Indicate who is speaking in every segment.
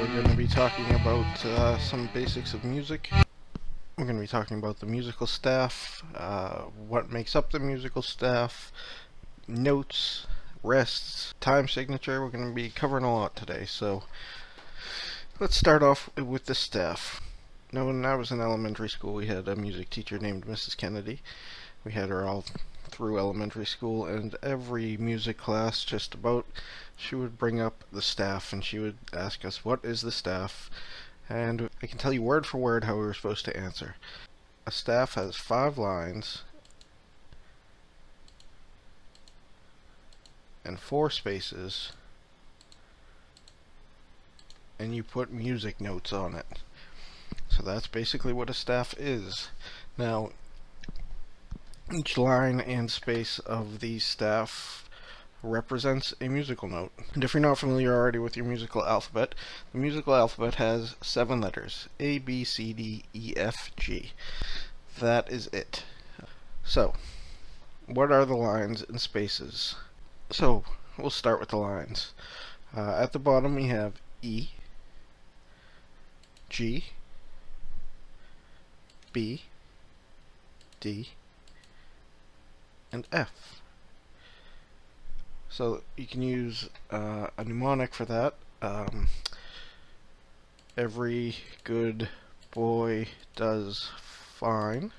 Speaker 1: we're going to be talking about some basics of music. We're going to be talking about the musical staff, what makes up the musical staff, notes, rests, time signature. We're going to be covering a lot today, so let's start off with the staff. Now, when I was in elementary school, we had a music teacher named Mrs. Kennedy. We had her all through elementary school, and every music class, just about, she would bring up the staff and she would ask us, what is the staff? And I can tell you word for word how we were supposed to answer. A staff has 5 lines and 4 spaces, and you put music notes on it. So that's basically what a staff is. Now, each line and space of the staff represents a musical note. And if you're not familiar already with your musical alphabet, the musical alphabet has 7 letters: A, B, C, D, E, F, G. That is it. So, what are the lines and spaces? So, we'll start with the lines. At the bottom we have E, G, B, D, and F. So you can use a mnemonic for that. Every good boy does fine.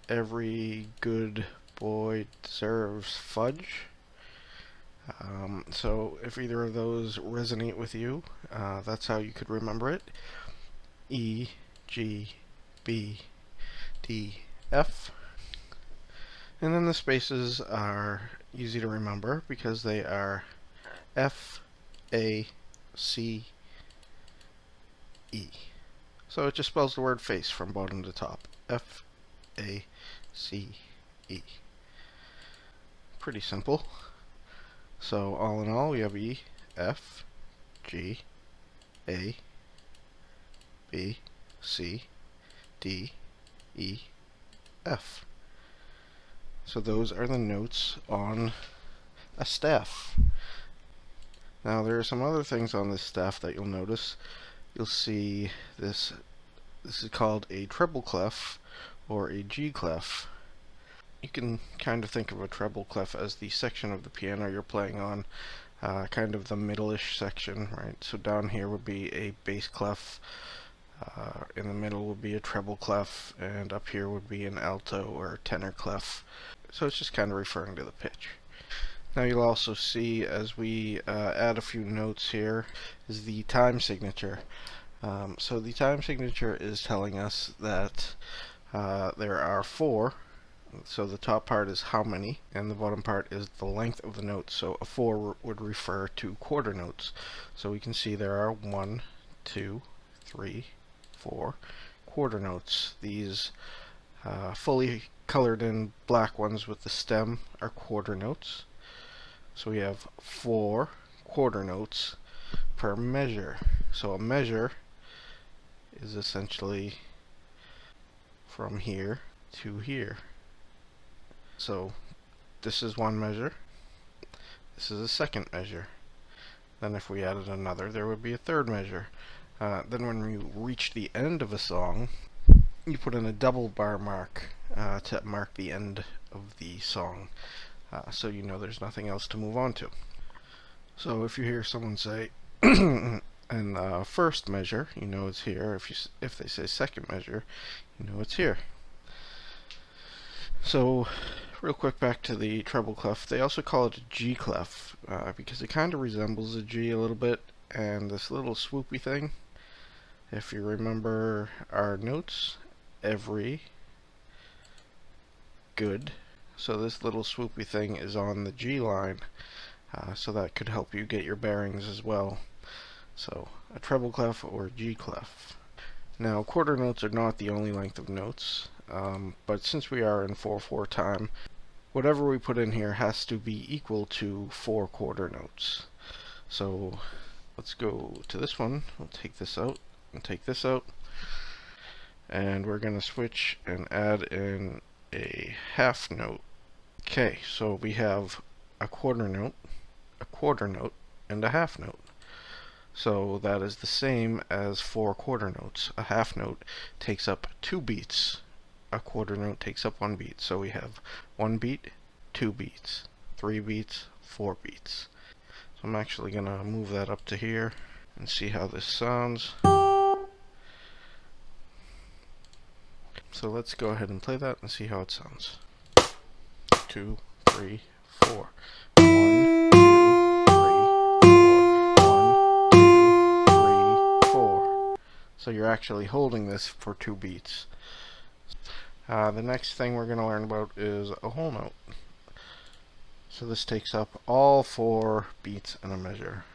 Speaker 1: Every good boy deserves fudge. So if either of those resonate with you, that's how you could remember it. E, G, B, D, F. And then the spaces are easy to remember because they are F, A, C, E. So it just spells the word face from bottom to top. F, A, C, E. Pretty simple. So all in all, we have E, F, G, A, B, C, D, E, F. So those are the notes on a staff. Now there are some other things on this staff that you'll notice. You'll see this is called a treble clef or a G clef. You can kind of think of a treble clef as the section of the piano you're playing on, kind of the middle-ish section, right? So down here would be a bass clef, in the middle would be a treble clef, and up here would be an alto or tenor clef. So it's just kind of referring to the pitch. Now you'll also see, as we add a few notes here, is the time signature. So the time signature is telling us that there are 4. So the top part is how many, and the bottom part is the length of the note. So a 4 would refer to quarter notes. So we can see there are 1, 2, 3, 4 quarter notes. These fully colored in black ones with the stem are quarter notes. So we have 4 quarter notes per measure. So a measure is essentially from here to here. So this is one measure, this is a second measure. Then if we added another, there would be a third measure. Then when we reach the end of a song, you put in a double bar mark to mark the end of the song, so you know there's nothing else to move on to. So if you hear someone say in first measure, you know it's here. If they say second measure, you know it's here. So real quick, back to the treble clef. They also call it a G clef because it kind of resembles a G a little bit, and this little swoopy thing, if you remember our notes, every good, so this little swoopy thing is on the G line, so that could help you get your bearings as well. So a treble clef or G clef. Now quarter notes are not the only length of notes, but since we are in 4/4 time, whatever we put in here has to be equal to 4 quarter notes. So let's go to this one. We'll take this out and take this out, and we're going to switch and add in a half note. Okay, so we have a quarter note, and a half note. So that is the same as 4 quarter notes. A half note takes up 2 beats. A quarter note takes up 1 beat. So we have 1 beat, 2 beats, 3 beats, 4 beats. So I'm actually going to move that up to here and see how this sounds. So let's go ahead and play that and see how it sounds. 2, 3, 4. 1, 2, 3, 4. So you're actually holding this for 2 beats. The next thing we're going to learn about is a whole note. So this takes up all 4 beats in a measure.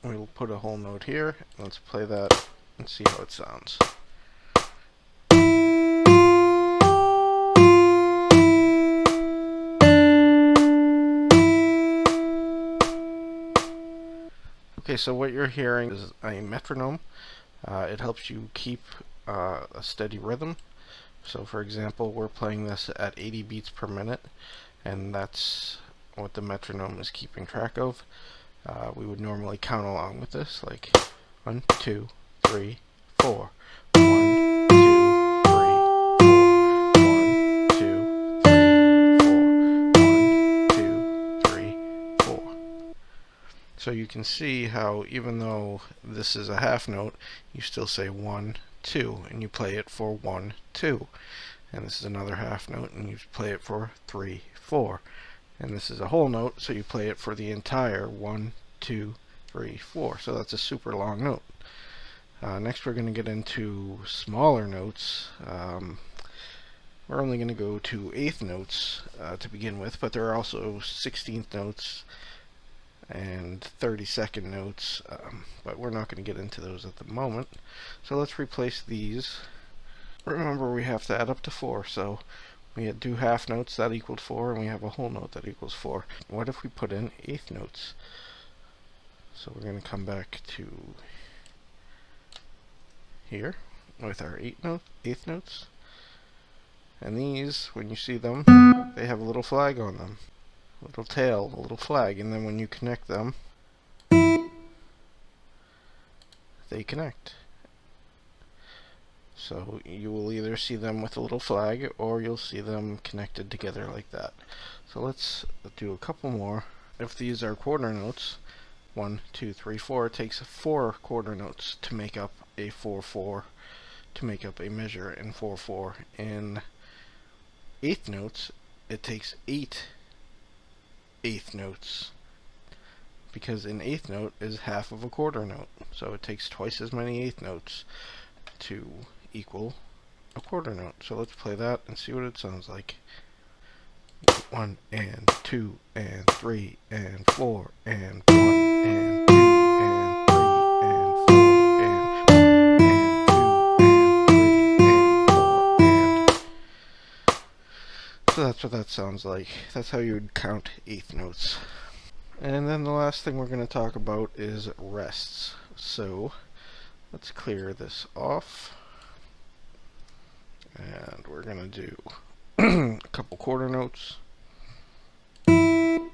Speaker 1: We'll put a whole note here. Let's play that and see how it sounds. Okay, so what you're hearing is a metronome. It helps you keep a steady rhythm. So for example, we're playing this at 80 beats per minute, and that's what the metronome is keeping track of. We would normally count along with this, like 1, 2, 3, 4. 1, 2, 3, 4. 1, 2, 3, 4. 1, 2, 3, 4. So you can see how even though this is a half note, you still say 1, 2, and you play it for 1, 2. And this is another half note, and you play it for 3, 4. And this is a whole note, so you play it for the entire 1, 2, 3, 4. So that's a super long note. Next we're going to get into smaller notes. We're only going to go to eighth notes to begin with, but there are also 16th notes and 32nd notes, but we're not going to get into those at the moment. So let's replace these. Remember, we have to add up to 4, so we had 2 half notes that equaled 4, and we have a whole note that equals 4. What if we put in eighth notes? So we're going to come back to here with our eighth notes. And these, when you see them, they have a little flag on them. A little tail, a little flag, and then when you connect them, they connect. So you will either see them with a little flag, or you'll see them connected together like that. So let's do a couple more. If these are quarter notes, 1, 2, 3, 4, it takes 4 quarter notes to make up a 4/4, to make up a measure in 4/4. In eighth notes, it takes 8 eighth notes, because an eighth note is half of a quarter note. So it takes twice as many eighth notes to equal a quarter note. So let's play that and see what it sounds like. 1 and 2 and 3 and 4 and 1 and 2 and 3 and 4 and 1 and 2 and 3 and 4 and. So that's what that sounds like. That's how you would count eighth notes. And then the last thing we're going to talk about is rests. So let's clear this off. And we're going to do a couple quarter notes. And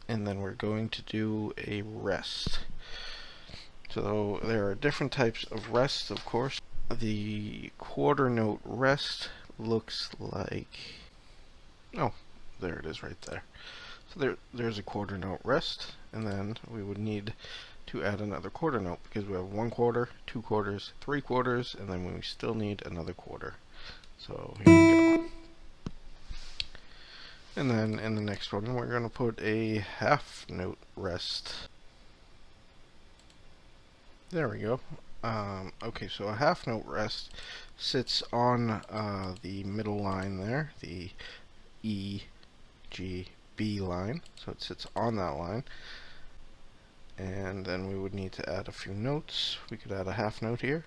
Speaker 1: then we're going to do a rest. So there are different types of rests, of course. The quarter note rest looks like... oh, there it is right there. So there's a quarter note rest, and then we would need to add another quarter note, because we have 1 quarter, 2 quarters, 3 quarters, and then we still need another quarter. So here we go. And then in the next one, we're going to put a half note rest. There we go. Okay, so a half note rest sits on the middle line there, the E, G, B line. So it sits on that line. And then we would need to add a few notes. We could add a half note here.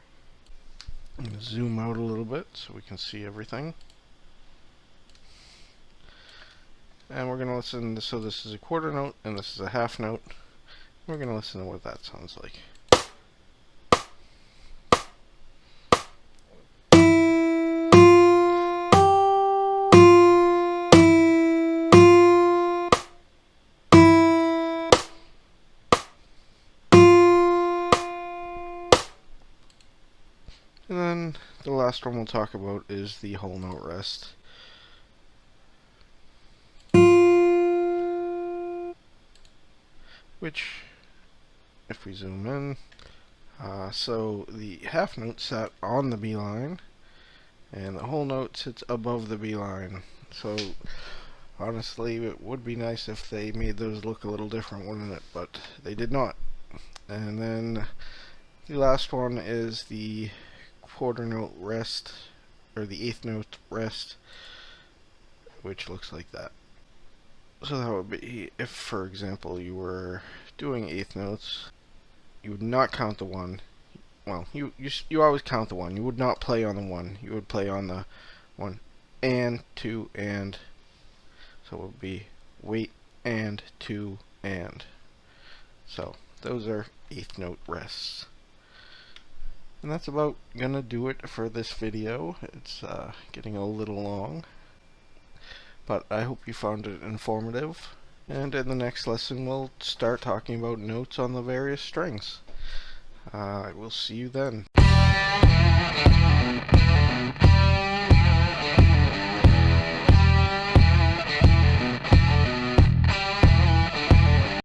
Speaker 1: I'm going to zoom out a little bit so we can see everything. And we're going to listen, so this is a quarter note and this is a half note. We're going to listen to what that sounds like. last one we'll talk about is the whole note rest. Which, if we zoom in, so the half note sat on the B line, and the whole note sits above the B line. So honestly, it would be nice if they made those look a little different, wouldn't it? But they did not. And then the last one is the quarter note rest, or the eighth note rest, which looks like that. So that would be if, for example, you were doing eighth notes, you would not count the one. Well, you always count the one. You would not play on the one. You would play on the one and two and. So it would be wait and two and. So those are eighth note rests. And that's about gonna do it for this video. It's getting a little long, but I hope you found it informative. And in the next lesson we'll start talking about notes on the various strings. I will see you then.